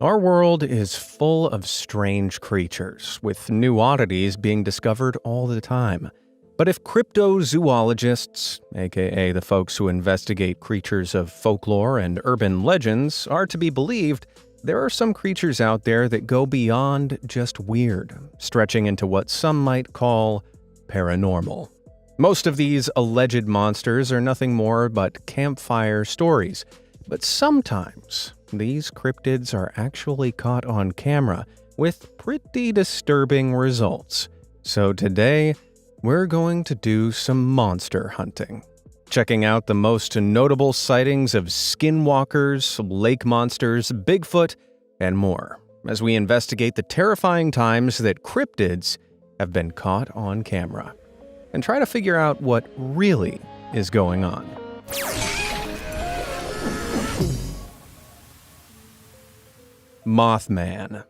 Our world is full of strange creatures, with new oddities being discovered all the time. But if cryptozoologists, aka the folks who investigate creatures of folklore and urban legends, are to be believed, there are some creatures out there that go beyond just weird, stretching into what some might call paranormal. Most of these alleged monsters are nothing more but campfire stories, but sometimes these cryptids are actually caught on camera with pretty disturbing results. So today, we're going to do some monster hunting. Checking out the most notable sightings of skinwalkers, lake monsters, Bigfoot, and more, as we investigate the terrifying times that cryptids have been caught on camera, and try to figure out what really is going on. Mothman.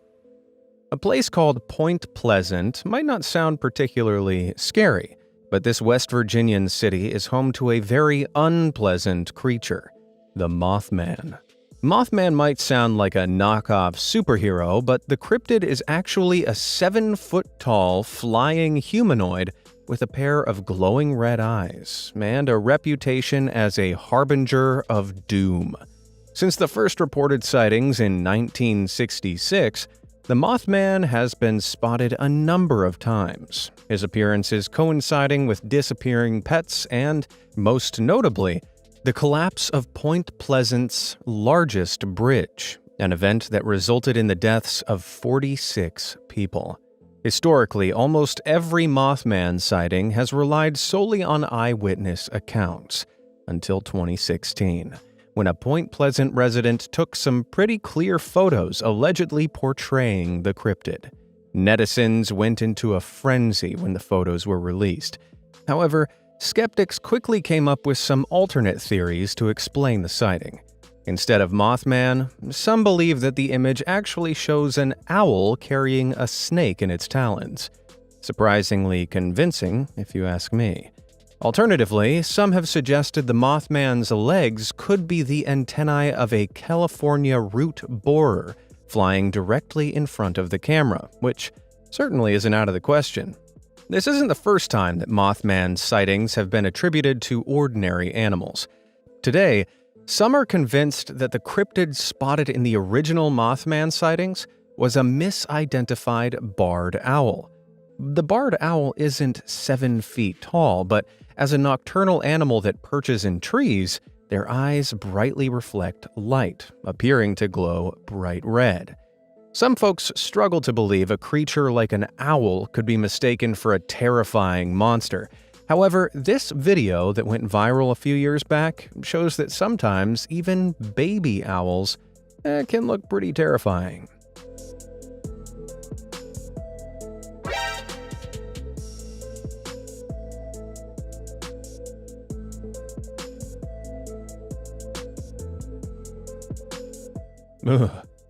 A place called Point Pleasant might not sound particularly scary, but this West Virginian city is home to a very unpleasant creature, the Mothman. Mothman might sound like a knockoff superhero, but the cryptid is actually a 7-foot-tall flying humanoid with a pair of glowing red eyes and a reputation as a harbinger of doom. Since the first reported sightings in 1966, the Mothman has been spotted a number of times, his appearances coinciding with disappearing pets and, most notably, the collapse of Point Pleasant's largest bridge, an event that resulted in the deaths of 46 people. Historically, almost every Mothman sighting has relied solely on eyewitness accounts, until 2016. When a Point Pleasant resident took some pretty clear photos allegedly portraying the cryptid. Netizens went into a frenzy when the photos were released. However, skeptics quickly came up with some alternate theories to explain the sighting. Instead of Mothman, some believe that the image actually shows an owl carrying a snake in its talons. Surprisingly convincing, if you ask me. Alternatively, some have suggested the Mothman's legs could be the antennae of a California root borer flying directly in front of the camera, which certainly isn't out of the question. This isn't the first time that Mothman sightings have been attributed to ordinary animals. Today, some are convinced that the cryptid spotted in the original Mothman sightings was a misidentified barred owl. The barred owl isn't 7 feet tall, but as a nocturnal animal that perches in trees, their eyes brightly reflect light, appearing to glow bright red. Some folks struggle to believe a creature like an owl could be mistaken for a terrifying monster. However, this video that went viral a few years back shows that sometimes even baby owls can look pretty terrifying.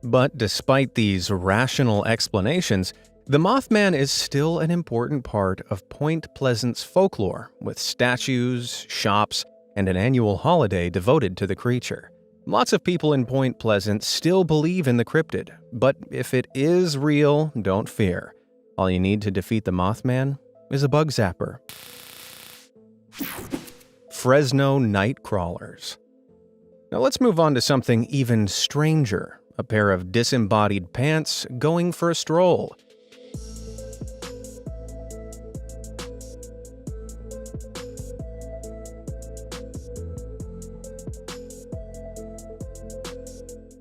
But despite these rational explanations, the Mothman is still an important part of Point Pleasant's folklore, with statues, shops, and an annual holiday devoted to the creature. Lots of people in Point Pleasant still believe in the cryptid, but if it is real, don't fear. All you need to defeat the Mothman is a bug zapper. Fresno night crawlers. Now let's move on to something even stranger, a pair of disembodied pants going for a stroll.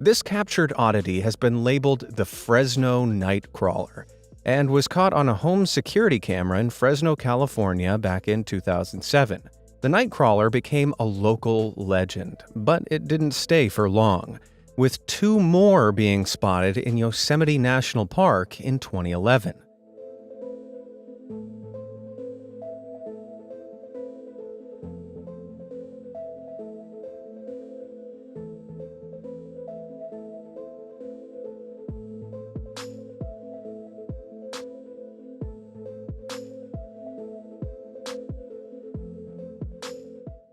This captured oddity has been labeled the Fresno night crawler and was caught on a home security camera in Fresno, California back in 2007. The Nightcrawler became a local legend, but it didn't stay for long, with 2 more being spotted in Yosemite National Park in 2011.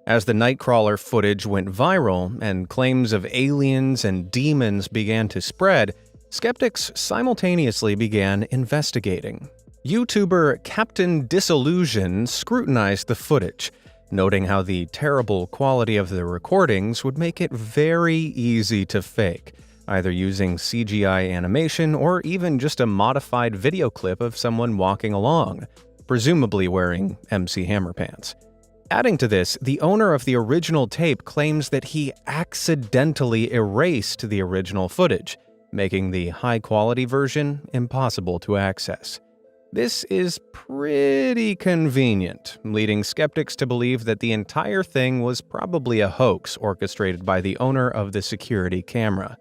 As the Nightcrawler footage went viral and claims of aliens and demons began to spread, Skeptics simultaneously began investigating. YouTuber Captain Disillusion scrutinized the footage, noting how the terrible quality of the recordings would make it very easy to fake, either using CGI animation or even just a modified video clip of someone walking along, presumably wearing MC Hammer pants. Adding to this, the owner of the original tape claims that he accidentally erased the original footage, making the high-quality version impossible to access. This is pretty convenient, leading skeptics to believe that the entire thing was probably a hoax orchestrated by the owner of the security camera.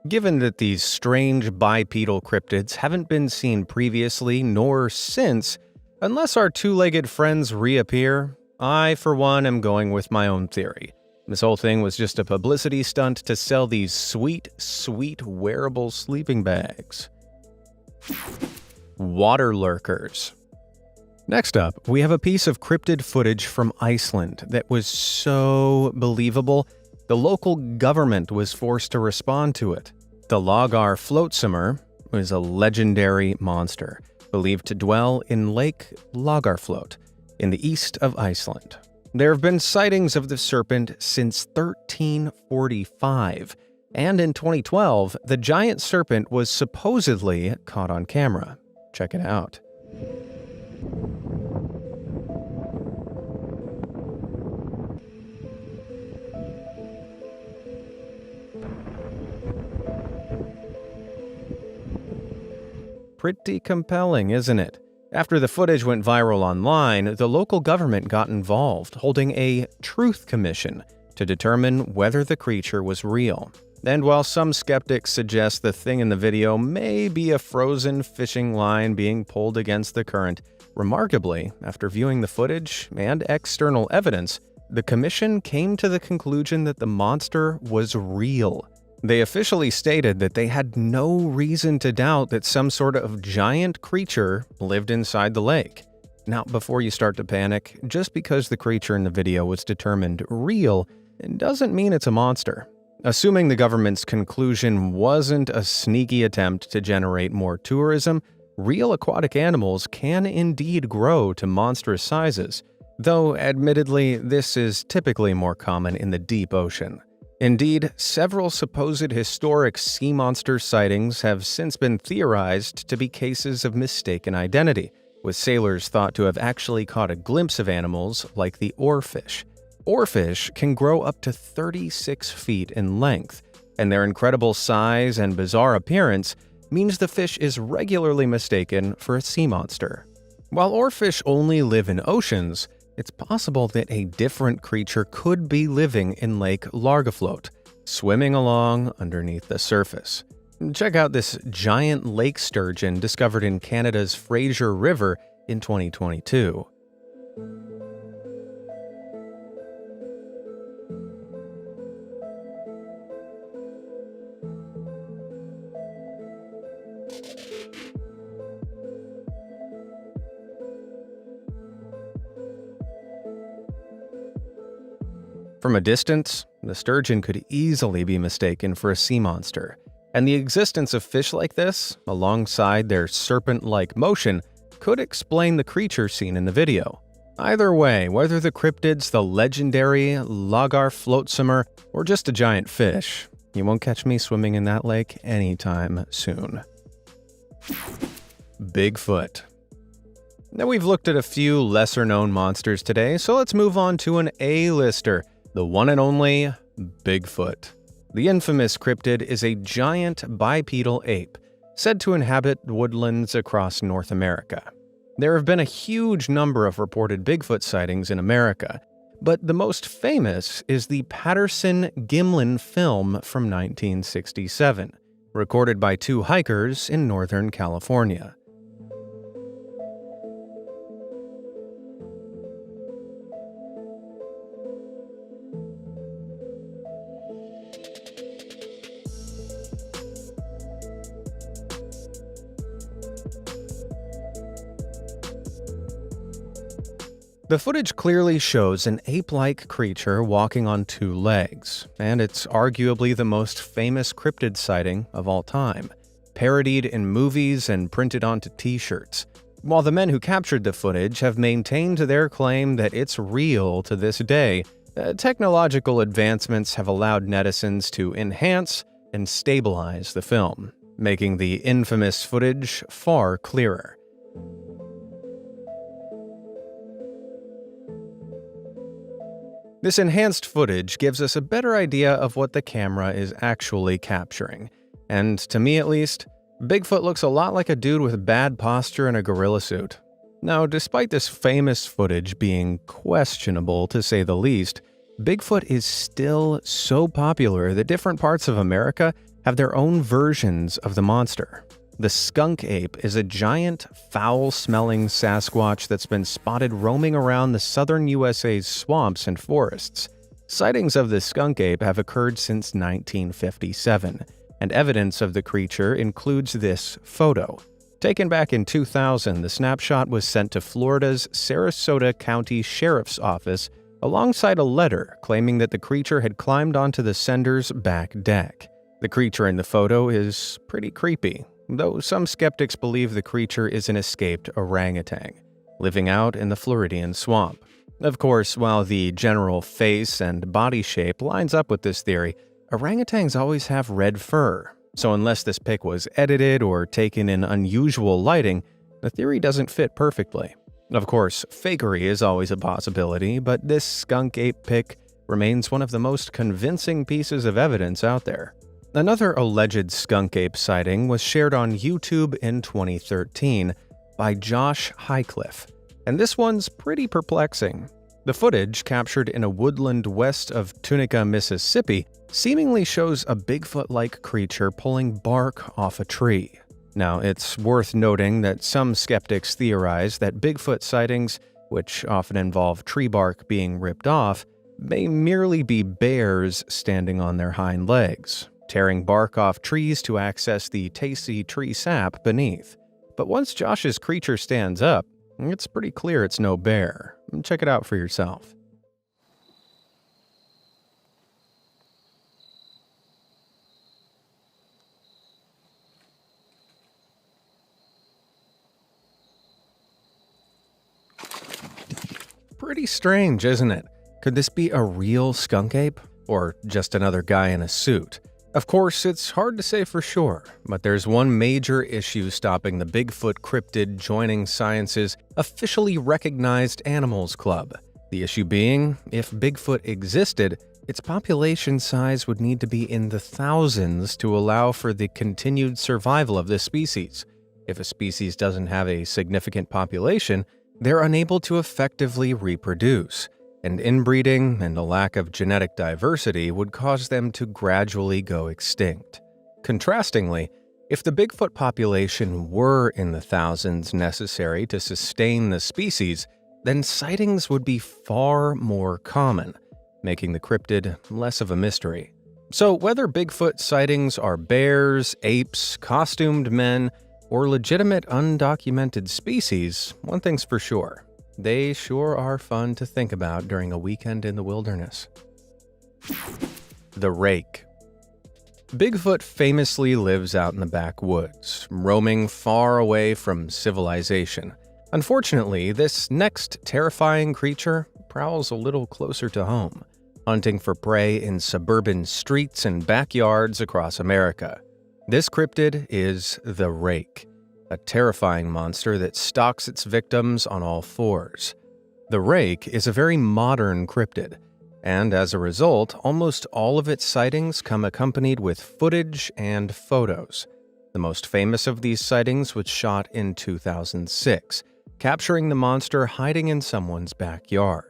Given that these strange bipedal cryptids haven't been seen previously nor since, unless our two-legged friends reappear, I, for one, am going with my own theory. This whole thing was just a publicity stunt to sell these sweet, sweet wearable sleeping bags. Water lurkers. Next up, we have a piece of cryptid footage from Iceland that was so believable, the local government was forced to respond to it. The Lagar flotsummer is a legendary monster, believed to dwell in Lake Lagarflot, in the east of Iceland. There have been sightings of the serpent since 1345, and in 2012, the giant serpent was supposedly caught on camera. Check it out. Pretty compelling, isn't it? After the footage went viral online, the local government got involved, holding a truth commission to determine whether the creature was real. And while some skeptics suggest the thing in the video may be a frozen fishing line being pulled against the current, remarkably, after viewing the footage and external evidence, the commission came to the conclusion that the monster was real. They officially stated that they had no reason to doubt that some sort of giant creature lived inside the lake. Now, before you start to panic, just because the creature in the video was determined real, it doesn't mean it's a monster. Assuming the government's conclusion wasn't a sneaky attempt to generate more tourism, real aquatic animals can indeed grow to monstrous sizes, though admittedly this is typically more common in the deep ocean. Indeed, several supposed historic sea monster sightings have since been theorized to be cases of mistaken identity, with sailors thought to have actually caught a glimpse of animals like the oarfish. Oarfish can grow up to 36 feet in length, and their incredible size and bizarre appearance means the fish is regularly mistaken for a sea monster. While oarfish only live in oceans, it's possible that a different creature could be living in Lake Largaflot, swimming along underneath the surface. Check out this giant lake sturgeon discovered in Canada's Fraser River in 2022. From a distance, the sturgeon could easily be mistaken for a sea monster, and the existence of fish like this, alongside their serpent-like motion, could explain the creature seen in the video. Either way, whether the cryptid's the legendary Lagar flotsummer or just a giant fish, you won't catch me swimming in that lake anytime soon. Bigfoot. Now we've looked at a few lesser-known monsters today, so let's move on to an A-lister. The one and only Bigfoot. The infamous cryptid is a giant bipedal ape, said to inhabit woodlands across North America. There have been a huge number of reported Bigfoot sightings in America, but the most famous is the Patterson-Gimlin film from 1967, recorded by two hikers in Northern California. The footage clearly shows an ape-like creature walking on two legs, and it's arguably the most famous cryptid sighting of all time. parodied in movies and printed onto t-shirts, while the men who captured the footage have maintained their claim that it's real to this day. Technological advancements have allowed netizens to enhance and stabilize the film, making the infamous footage far clearer. This enhanced footage gives us a better idea of what the camera is actually capturing. And to me at least, Bigfoot looks a lot like a dude with bad posture and a gorilla suit. Now, despite this famous footage being questionable to say the least, Bigfoot is still so popular that different parts of America have their own versions of the monster. The skunk ape is a giant, foul-smelling Sasquatch that's been spotted roaming around the southern USA's swamps and forests. Sightings of the skunk ape have occurred since 1957, and evidence of the creature includes this photo. Taken back in 2000, the snapshot was sent to Florida's Sarasota County Sheriff's Office alongside a letter claiming that the creature had climbed onto the sender's back deck. The creature in the photo is pretty creepy, though some skeptics believe the creature is an escaped orangutan, living out in the Floridian swamp. Of course, while the general face and body shape lines up with this theory, orangutans always have red fur, so unless this pic was edited or taken in unusual lighting, the theory doesn't fit perfectly. Of course, fakery is always a possibility, but this skunk ape pic remains one of the most convincing pieces of evidence out there. Another alleged skunk ape sighting was shared on YouTube in 2013 by Josh Highcliffe, and this one's pretty perplexing. The footage, captured in a woodland west of Tunica, Mississippi, seemingly shows a Bigfoot-like creature pulling bark off a tree. Now, it's worth noting that some skeptics theorize that Bigfoot sightings, which often involve tree bark being ripped off, may merely be bears standing on their hind legs, tearing bark off trees to access the tasty tree sap beneath. But once Josh's creature stands up, it's pretty clear it's no bear. Check it out for yourself. Pretty strange, isn't it? Could this be a real skunk ape? Or just another guy in a suit? Of course, it's hard to say for sure, but there's one major issue stopping the Bigfoot cryptid joining science's officially recognized animals club. The issue being, if Bigfoot existed, its population size would need to be in the thousands to allow for the continued survival of this species. If a species doesn't have a significant population, they're unable to effectively reproduce, and inbreeding and a lack of genetic diversity would cause them to gradually go extinct. Contrastingly, if the Bigfoot population were in the thousands necessary to sustain the species, then sightings would be far more common, making the cryptid less of a mystery. So whether Bigfoot sightings are bears, apes, costumed men, or legitimate undocumented species, one thing's for sure. They sure are fun to think about during a weekend in the wilderness. The Rake. Bigfoot famously lives out in the backwoods, roaming far away from civilization. Unfortunately, this next terrifying creature prowls a little closer to home, hunting for prey in suburban streets and backyards across America. This cryptid is the Rake, a terrifying monster that stalks its victims on all fours. The Rake is a very modern cryptid, and as a result, almost all of its sightings come accompanied with footage and photos. The most famous of these sightings was shot in 2006, capturing the monster hiding in someone's backyard.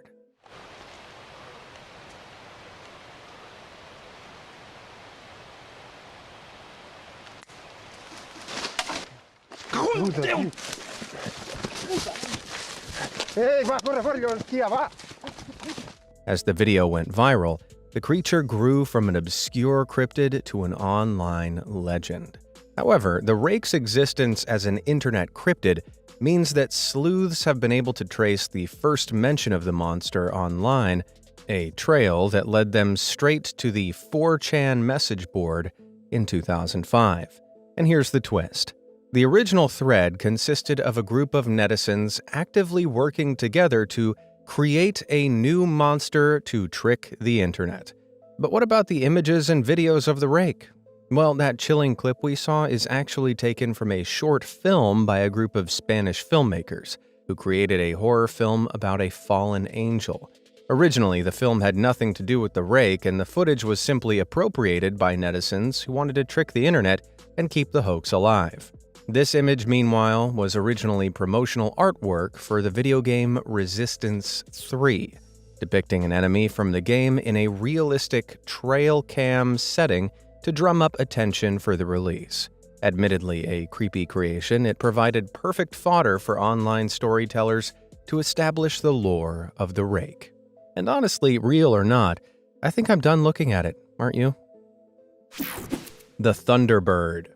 As the video went viral, the creature grew from an obscure cryptid to an online legend. However, the Rake's existence as an internet cryptid means that sleuths have been able to trace the first mention of the monster online, a trail that led them straight to the 4chan message board in 2005. And here's the twist. The original thread consisted of a group of netizens actively working together to create a new monster to trick the internet. But what about the images and videos of the rake? Well, that chilling clip we saw is actually taken from a short film by a group of Spanish filmmakers who created a horror film about a fallen angel. Originally, the film had nothing to do with the rake, and the footage was simply appropriated by netizens who wanted to trick the internet and keep the hoax alive. This image, meanwhile, was originally promotional artwork for the video game Resistance 3, depicting an enemy from the game in a realistic trail cam setting to drum up attention for the release. Admittedly a creepy creation, it provided perfect fodder for online storytellers to establish the lore of the rake. And honestly, real or not, I think I'm done looking at it, aren't you? The Thunderbird.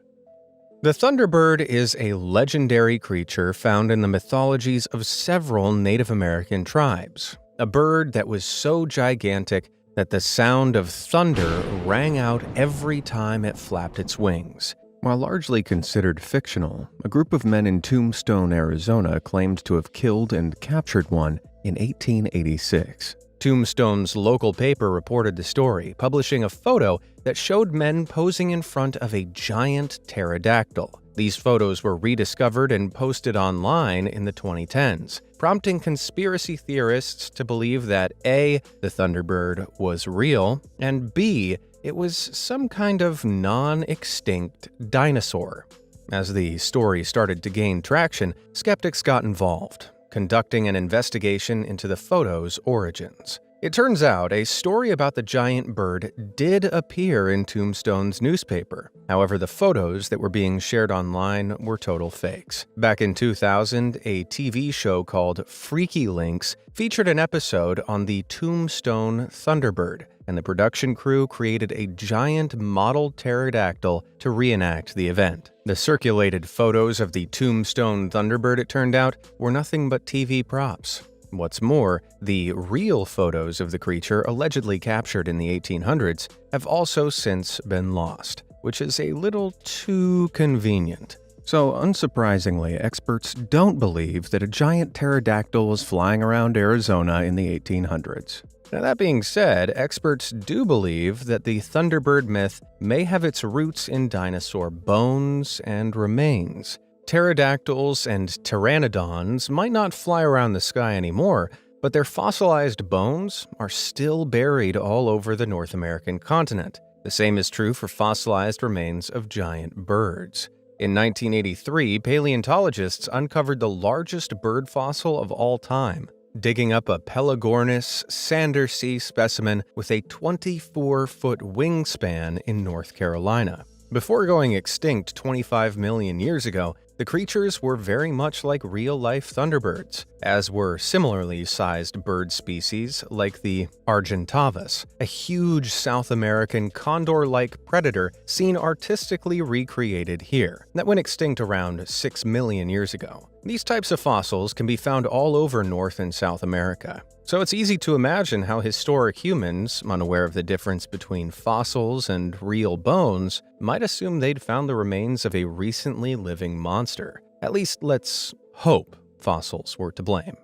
The Thunderbird is a legendary creature found in the mythologies of several Native American tribes, a bird that was so gigantic that the sound of thunder rang out every time it flapped its wings. While largely considered fictional, a group of men in Tombstone, Arizona claimed to have killed and captured one in 1886. Tombstone's local paper reported the story, publishing a photo that showed men posing in front of a giant pterodactyl. These photos were rediscovered and posted online in the 2010s, prompting conspiracy theorists to believe that A, the Thunderbird was real, and B, it was some kind of non-extinct dinosaur. As the story started to gain traction, skeptics got involved, conducting an investigation into the photo's origins. It turns out a story about the giant bird did appear in Tombstone's newspaper. However, the photos that were being shared online were total fakes. Back in 2000, a TV show called Freaky Links featured an episode on the Tombstone Thunderbird, and the production crew created a giant model pterodactyl to reenact the event. The circulated photos of the Tombstone Thunderbird, it turned out, were nothing but TV props. What's more, the real photos of the creature allegedly captured in the 1800s have also since been lost, which is a little too convenient. So, unsurprisingly, experts don't believe that a giant pterodactyl was flying around Arizona in the 1800s. Now, that being said, experts do believe that the Thunderbird myth may have its roots in dinosaur bones and remains. Pterodactyls and pteranodons might not fly around the sky anymore, but their fossilized bones are still buried all over the North American continent. The same is true for fossilized remains of giant birds. In 1983, paleontologists uncovered the largest bird fossil of all time, digging up a Pelagornis Sandersea specimen with a 24-foot wingspan in North Carolina. Before going extinct 25 million years ago, the creatures were very much like real-life thunderbirds, as were similarly sized bird species like the Argentavis, a huge South American condor-like predator seen artistically recreated here, that went extinct around 6 million years ago. These types of fossils can be found all over North and South America, so it's easy to imagine how historic humans, unaware of the difference between fossils and real bones, might assume they'd found the remains of a recently living monster. At least let's hope fossils were to blame.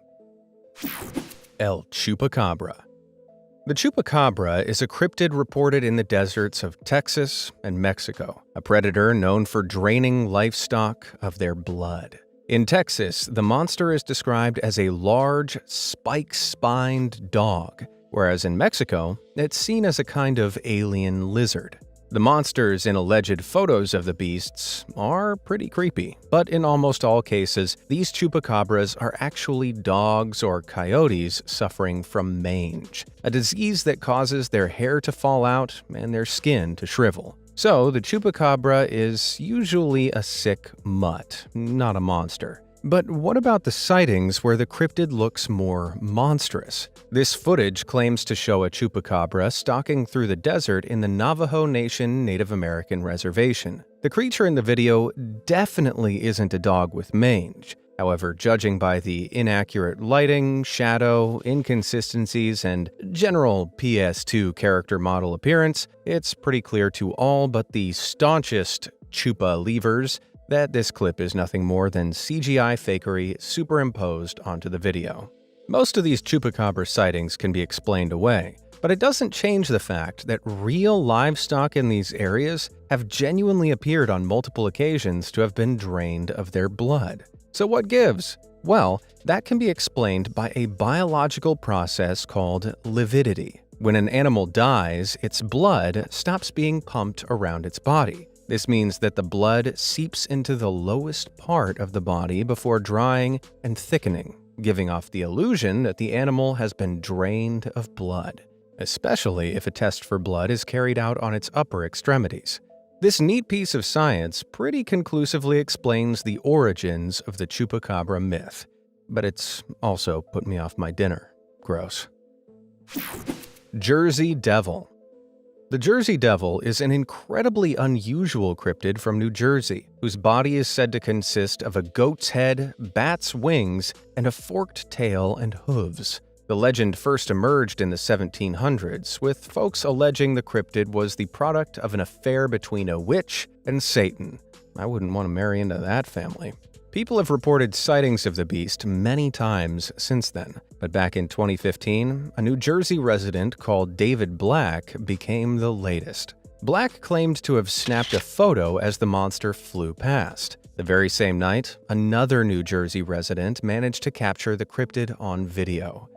El Chupacabra. The chupacabra is a cryptid reported in the deserts of Texas and Mexico, a predator known for draining livestock of their blood. In Texas, the monster is described as a large, spike-spined dog, whereas in Mexico, it's seen as a kind of alien lizard. The monsters in alleged photos of the beasts are pretty creepy, but in almost all cases, these chupacabras are actually dogs or coyotes suffering from mange, a disease that causes their hair to fall out and their skin to shrivel. So, the chupacabra is usually a sick mutt, not a monster. But what about the sightings where the cryptid looks more monstrous? This footage claims to show a chupacabra stalking through the desert in the Navajo Nation Native American reservation. The creature in the video definitely isn't a dog with mange. However, judging by the inaccurate lighting, shadow, inconsistencies, and general PS2 character model appearance, it's pretty clear to all but the staunchest chupa levers, that this clip is nothing more than CGI fakery superimposed onto the video. Most of these chupacabra sightings can be explained away, but it doesn't change the fact that real livestock in these areas have genuinely appeared on multiple occasions to have been drained of their blood. So what gives? Well, that can be explained by a biological process called lividity. When an animal dies, its blood stops being pumped around its body. This means that the blood seeps into the lowest part of the body before drying and thickening, giving off the illusion that the animal has been drained of blood, especially if a test for blood is carried out on its upper extremities. This neat piece of science pretty conclusively explains the origins of the chupacabra myth, but it's also put me off my dinner. Gross. Jersey Devil. The Jersey Devil is an incredibly unusual cryptid from New Jersey, whose body is said to consist of a goat's head, bat's wings, and a forked tail and hooves. The legend first emerged in the 1700s, with folks alleging the cryptid was the product of an affair between a witch and Satan. I wouldn't want to marry into that family. People have reported sightings of the beast many times since then, but back in 2015, a New Jersey resident called David Black became the latest. Black claimed to have snapped a photo as the monster flew past. The very same night, another New Jersey resident managed to capture the cryptid on video.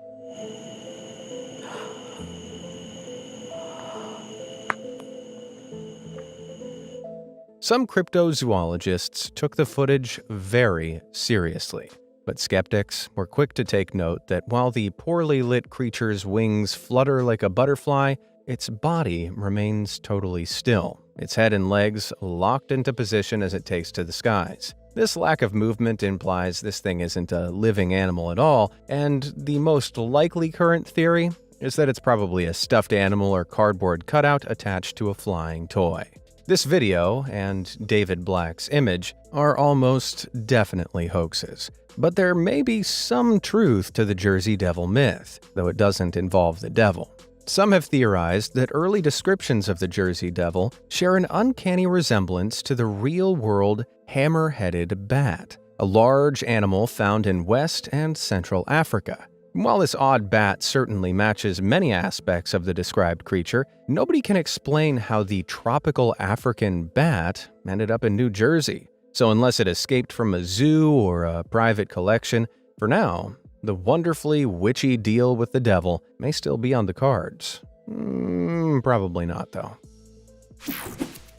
Some cryptozoologists took the footage very seriously, but skeptics were quick to take note that while the poorly lit creature's wings flutter like a butterfly, its body remains totally still, its head and legs locked into position as it takes to the skies. This lack of movement implies this thing isn't a living animal at all, and the most likely current theory is that it's probably a stuffed animal or cardboard cutout attached to a flying toy. This video and David Black's image are almost definitely hoaxes, but there may be some truth to the Jersey Devil myth, though it doesn't involve the devil. Some have theorized that early descriptions of the Jersey Devil share an uncanny resemblance to the real-world hammer-headed bat, a large animal found in West and Central Africa. While this odd bat certainly matches many aspects of the described creature, nobody can explain how the tropical African bat ended up in New Jersey. So unless it escaped from a zoo or a private collection, for now, the wonderfully witchy deal with the devil may still be on the cards. Probably not, though.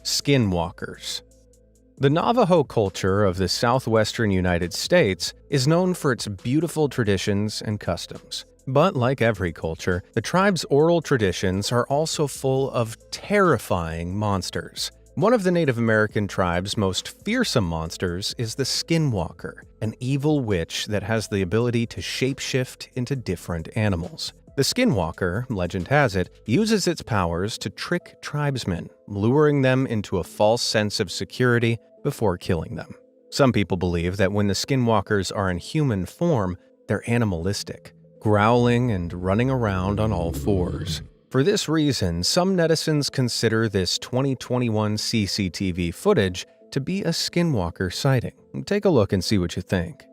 Skinwalkers. The Navajo culture of the southwestern United States is known for its beautiful traditions and customs. But like every culture, the tribe's oral traditions are also full of terrifying monsters. One of the Native American tribe's most fearsome monsters is the Skinwalker, an evil witch that has the ability to shapeshift into different animals. The Skinwalker, legend has it, uses its powers to trick tribesmen, luring them into a false sense of security before killing them. Some people believe that when the Skinwalkers are in human form, they're animalistic, growling and running around on all fours. For this reason, some netizens consider this 2021 CCTV footage to be a Skinwalker sighting. Take a look and see what you think.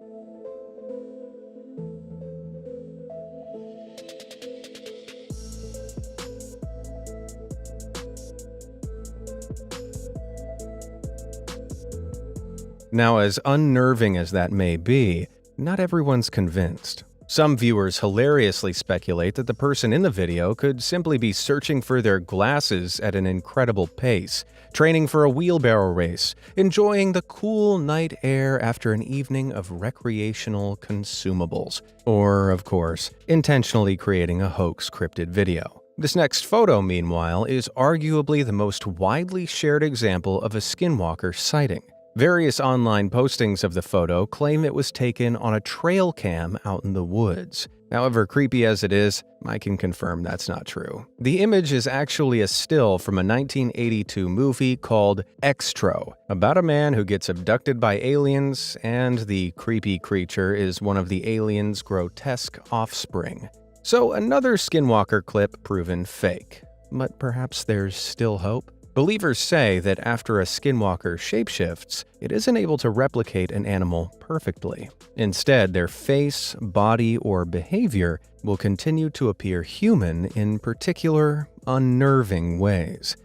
Now, as unnerving as that may be, not everyone's convinced. Some viewers hilariously speculate that the person in the video could simply be searching for their glasses at an incredible pace, training for a wheelbarrow race, enjoying the cool night air after an evening of recreational consumables, or, of course, intentionally creating a hoax cryptid video. This next photo, meanwhile, is arguably the most widely shared example of a Skinwalker sighting. Various online postings of the photo claim it was taken on a trail cam out in the woods. However creepy as it is, I can confirm that's not true. The image is actually a still from a 1982 movie called Xtro, about a man who gets abducted by aliens, and the creepy creature is one of the aliens' grotesque offspring. So another Skinwalker clip proven fake. But perhaps there's still hope? Believers say that after a skinwalker shapeshifts, it isn't able to replicate an animal perfectly. Instead, their face, body, or behavior will continue to appear human in particular, unnerving ways,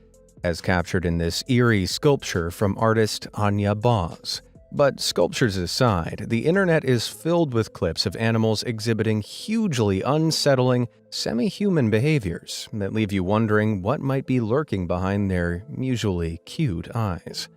as captured in this eerie sculpture from artist Anya Boz. But sculptures aside, the internet is filled with clips of animals exhibiting hugely unsettling, semi-human behaviors that leave you wondering what might be lurking behind their usually cute eyes.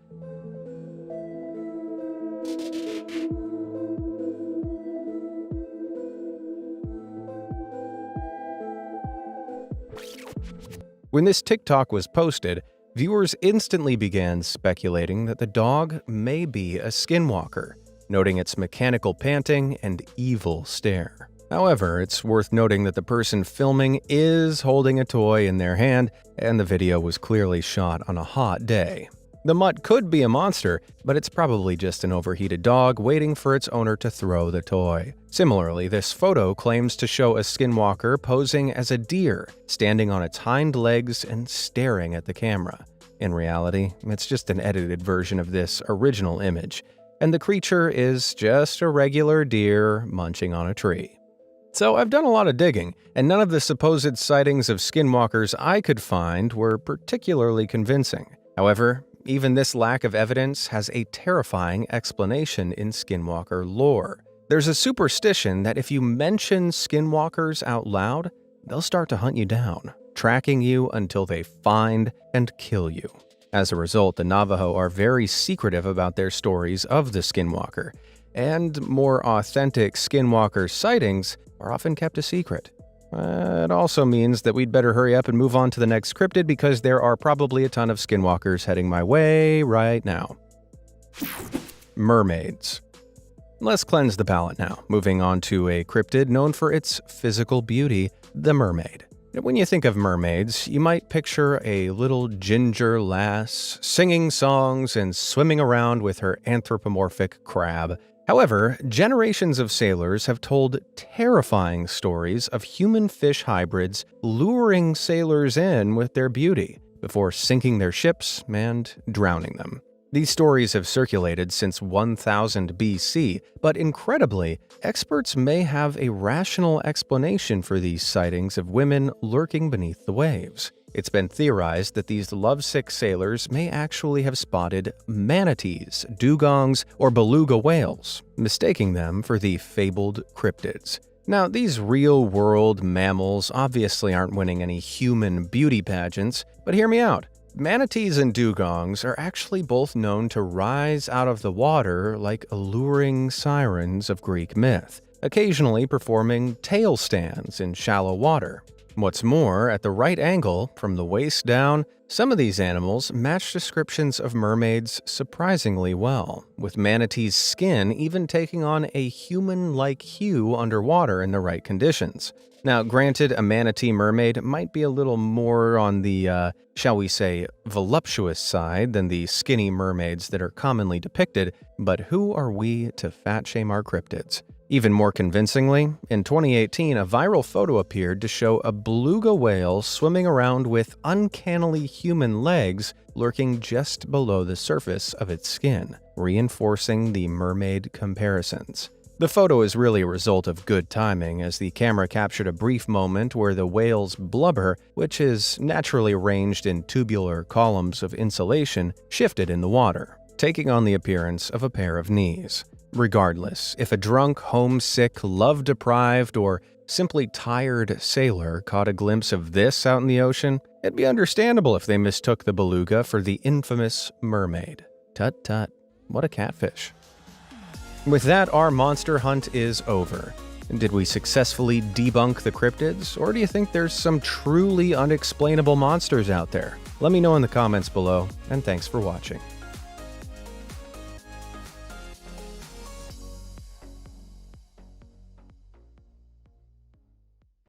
When this TikTok was posted, viewers instantly began speculating that the dog may be a skinwalker, noting its mechanical panting and evil stare. However, it's worth noting that the person filming is holding a toy in their hand, and the video was clearly shot on a hot day. The mutt could be a monster, but it's probably just an overheated dog waiting for its owner to throw the toy. Similarly, this photo claims to show a skinwalker posing as a deer, standing on its hind legs and staring at the camera. In reality, it's just an edited version of this original image, and the creature is just a regular deer munching on a tree. So I've done a lot of digging, and none of the supposed sightings of skinwalkers I could find were particularly convincing. However, even this lack of evidence has a terrifying explanation in skinwalker lore. There's a superstition that if you mention skinwalkers out loud, they'll start to hunt you down, tracking you until they find and kill you. As a result, the Navajo are very secretive about their stories of the skinwalker, and more authentic skinwalker sightings are often kept a secret. It also means that we'd better hurry up and move on to the next cryptid because there are probably a ton of skinwalkers heading my way right now. Mermaids. Let's cleanse the palate now, moving on to a cryptid known for its physical beauty, the mermaid. When you think of mermaids, you might picture a little ginger lass singing songs and swimming around with her anthropomorphic crab. However, generations of sailors have told terrifying stories of human-fish hybrids luring sailors in with their beauty before sinking their ships and drowning them. These stories have circulated since 1000 BC, but incredibly, experts may have a rational explanation for these sightings of women lurking beneath the waves. It's been theorized that these lovesick sailors may actually have spotted manatees, dugongs, or beluga whales, mistaking them for the fabled cryptids. Now, these real-world mammals obviously aren't winning any human beauty pageants, but hear me out. Manatees and dugongs are actually both known to rise out of the water like alluring sirens of Greek myth, occasionally performing tail stands in shallow water. What's more, at the right angle, from the waist down, some of these animals match descriptions of mermaids surprisingly well, with manatees' skin even taking on a human-like hue underwater in the right conditions. Now, granted, a manatee mermaid might be a little more on the, shall we say, voluptuous side than the skinny mermaids that are commonly depicted, but who are we to fat-shame our cryptids? Even more convincingly, in 2018, a viral photo appeared to show a beluga whale swimming around with uncannily human legs lurking just below the surface of its skin, reinforcing the mermaid comparisons. The photo is really a result of good timing, as the camera captured a brief moment where the whale's blubber, which is naturally arranged in tubular columns of insulation, shifted in the water, taking on the appearance of a pair of knees. Regardless, if a drunk, homesick, love-deprived, or simply tired sailor caught a glimpse of this out in the ocean, it'd be understandable if they mistook the beluga for the infamous mermaid. Tut-tut, what a catfish. With that, our monster hunt is over. Did we successfully debunk the cryptids, or do you think there's some truly unexplainable monsters out there? Let me know in the comments below, and thanks for watching.